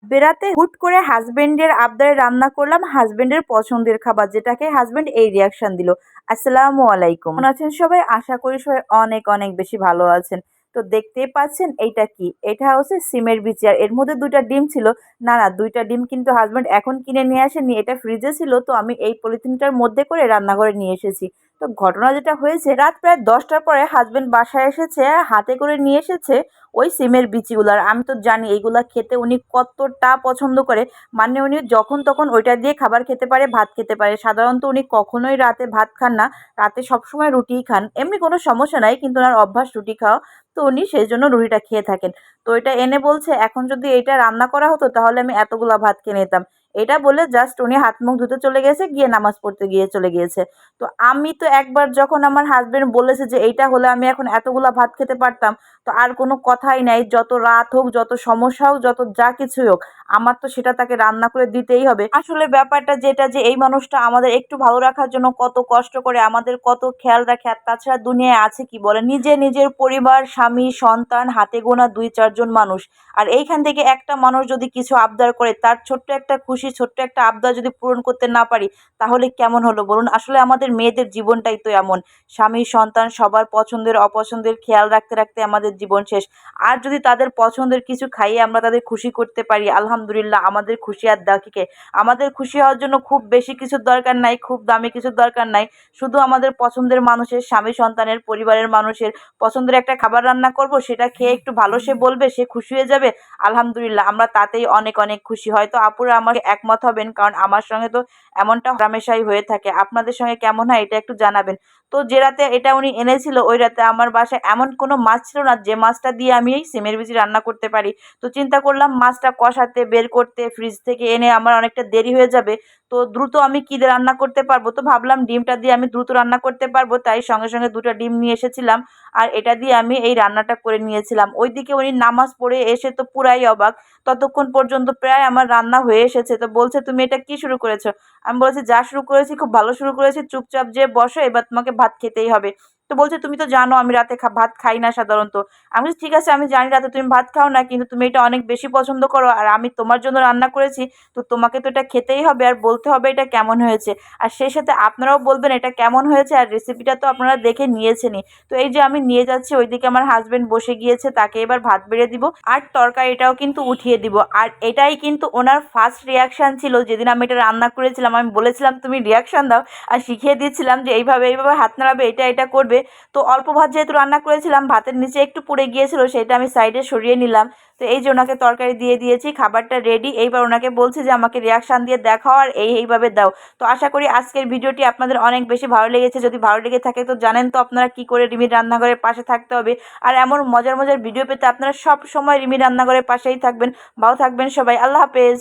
বেড়াতে হুট করে হাজবেন্ডের আবদারে রান্না করলাম হাজবেন্ডের পছন্দের খাবার, যেটাকে হাজবেন্ড এই রিয়াকশন দিল। আসসালামু আলাইকুম, কেমন আছেন সবাই? আশা করি সবাই অনেক অনেক বেশি ভালো আছেন। তো দেখতেই পাচ্ছেন এইটা কি, এটা হচ্ছে সিমের বিচি, আর এর মধ্যে দুইটা ডিম ছিল। না না, দুইটা ডিম কিন্তু হাজবেন্ড এখন কিনে নিয়ে আসেনি, এটা ফ্রিজে ছিল, তো আমি এই পলিথিনটার মধ্যে করে রান্নাঘরে নিয়ে এসেছি। তো ঘটনা যেটা হয়েছে, রাত প্রায় 10টার পরে হাজবেন্ড বাসায় এসেছে, হাতে করে নিয়ে এসেছে ওই সিমের বিচিগুলো। আর আমি তো জানি এইগুলা খেতে উনি কতটা পছন্দ করে, মানে উনি যখন তখন ওইটা দিয়ে খাবার খেতে পারে, ভাত খেতে পারে। সাধারণত উনি কখনোই রাতে ভাত খান না, রাতে সবসময় রুটিই খান। এমনি কোনো সমস্যা নাই, কিন্তু ওনার অভ্যাস রুটি খাওয়া, তো উনি সেই জন্য রুটিটা খেয়ে থাকেন। তো এটা এনে বলছে এখন যদি এটা রান্না করা হতো তাহলে আমি এতগুলা ভাত খেয়ে নিতাম। এটা বলে জাস্ট উনি হাত মুখ ধুতে চলে গেছে, গিয়ে নামাজ পড়তে গিয়ে চলে গিয়েছে। তো আমি তো একবার যখন আমার হাজবেন্ড বলেছে যে এইটা হলে আমি এখন এতগুলা ভাত খেতে পারতাম, তো আর কোনো কথাই নাই। যত রাত হোক, যত সমস্যা হোক, যত যা কিছুই হোক, আমার তো সেটা তাকে রান্না করে দিতেই হবে। আসলে ব্যাপারটা যেটা, যে এই মানুষটা আমাদের একটু ভালো রাখার জন্য কত কষ্ট করে, আমাদের কত খেয়াল রাখে। আর তাছাড়া দুনিয়ায় আছে কি বলে, নিজে নিজের পরিবার, স্বামী, সন্তান, হাতে গোনা 2-4 জন মানুষ। আর এইখান থেকে একটা মানুষ যদি কিছু আবদার করে, তার ছোট্ট একটা খুশি, ছোট্ট একটা আবদার যদি পূরণ করতে না পারি, তাহলে কেমন হলো বলুন? আসলে আমাদের মেয়েদের জীবনটাই তো এমন, স্বামী, সন্তান, সবার পছন্দের অপছন্দের খেয়াল রাখতে রাখতে আমাদের জীবন শেষ। আর যদি তাদের পছন্দের কিছু খাইয়ে আমরা তাদের খুশি করতে পারি, আলহামদুলিল্লাহ, আমাদের খুশি আর দাকিকে। আমাদের খুশি হওয়ার জন্য খুব বেশি কিছুর দরকার নাই, খুব দামি কিছুর দরকার নাই। শুধু আমাদের পছন্দের মানুষের, স্বামী, সন্তানের, পরিবারের মানুষের পছন্দের একটা খাবার রান্না করব, সেটা খেয়ে একটু ভালো সে বলবে, সে খুশি হয়ে যাবে, আলহামদুলিল্লাহ, আমরা তাতেই অনেক অনেক খুশি। হয়তো আপুরা আমাকে একমত হবেন, কারণ আমার সঙ্গে তো এমনটা হামেশাই হয়ে থাকে। আপনাদের সঙ্গে কেমন হয় এটা একটু জানাবেন। তো যে রাতে এটা উনি এনেছিল, ওই রাতে আমার বাসায় এমন কোনো মাছ ছিল না যে মাছটা দিয়ে আমি এই সিমের বিচি রান্না করতে পারি। তো চিন্তা করলাম মাছটা কষাতে, বের করতে, ফ্রিজ থেকে এনে আমার অনেকটা দেরি হয়ে যাবে। তো দ্রুত আমি কী দিয়ে রান্না করতে পারবো, তো ভাবলাম ডিমটা দিয়ে আমি দ্রুত রান্না করতে পারবো, তাই সঙ্গে সঙ্গে 2টা ডিম নিয়ে এসেছিলাম। আর এটা দিয়ে আমি এই রান্নাটা করে নিয়েছিলাম। ওইদিকে উনি নামাজ পড়ে এসে তো পুরাই অবাক। ততক্ষণ পর্যন্ত প্রায় আমার রান্না হয়ে এসেছে। তো বলছে, তুমি এটা কি শুরু করেছো? আমি বলেছি, যা শুরু করেছি খুব ভালো শুরু করেছি, চুপচাপ যে বসো, এবার তোমাকে ভাত খেতেই হবে। তো বলছে, তুমি তো জানো আমি রাতে ভাত খাই না সাধারণত। আমি বলছি, ঠিক আছে, আমি জানি রাতে তুমি ভাত খাও না, কিন্তু তুমি এটা অনেক বেশি পছন্দ করো, আর আমি তোমার জন্য রান্না করেছি, তো তোমাকে তো এটা খেতেই হবে, আর বলতে হবে এটা কেমন হয়েছে। আর সেই সাথে আপনারাও বলবেন এটা কেমন হয়েছে, আর রেসিপিটা তো আপনারা দেখে নিয়েছেনই। তো এই যে আমি নিয়ে যাচ্ছি, ওইদিকে আমার হাজবেন্ড বসে গিয়েছে, তাকে এবার ভাত বেড়ে দিব, আর তরকারিটাও কিন্তু উঠিয়ে দিব। আর এটাই কিন্তু ওনার ফার্স্ট রিয়াকশান ছিল। যেদিন আমি এটা রান্না করেছিলাম, আমি বলেছিলাম তুমি রিয়াকশান দাও, আর শিখিয়ে দিয়েছিলাম যে এইভাবে এইভাবে হাত নাড়াবে, এটা এটা করবে। তো অল্প ভাত যেহেতু রান্না করেছিলাম, ভাতের নিচে একটু পুড়ে গিয়েছিল, সেটা আমি সাইডে সরিয়ে নিলাম। তো এই যে ওনাকে তরকারি দিয়ে দিয়েছি, খাবারটা রেডি। এইবার ওনাকে বলছি যে আমাকে রিয়াকশান দিয়ে দেখাও, আর এইভাবে দাও। তো আশা করি আজকের ভিডিওটি আপনাদের অনেক বেশি ভালো লেগেছে। যদি ভালো লেগে থাকে তো জানেন তো আপনারা কি করে রিমির রান্নাঘরের পাশে থাকতে হবে। আর এমন মজার মজার ভিডিও পেতে আপনারা সব সময় রিমির রান্নাঘরের পাশেই থাকবেন। ভালো থাকবেন সবাই, আল্লাহ হাফেজ।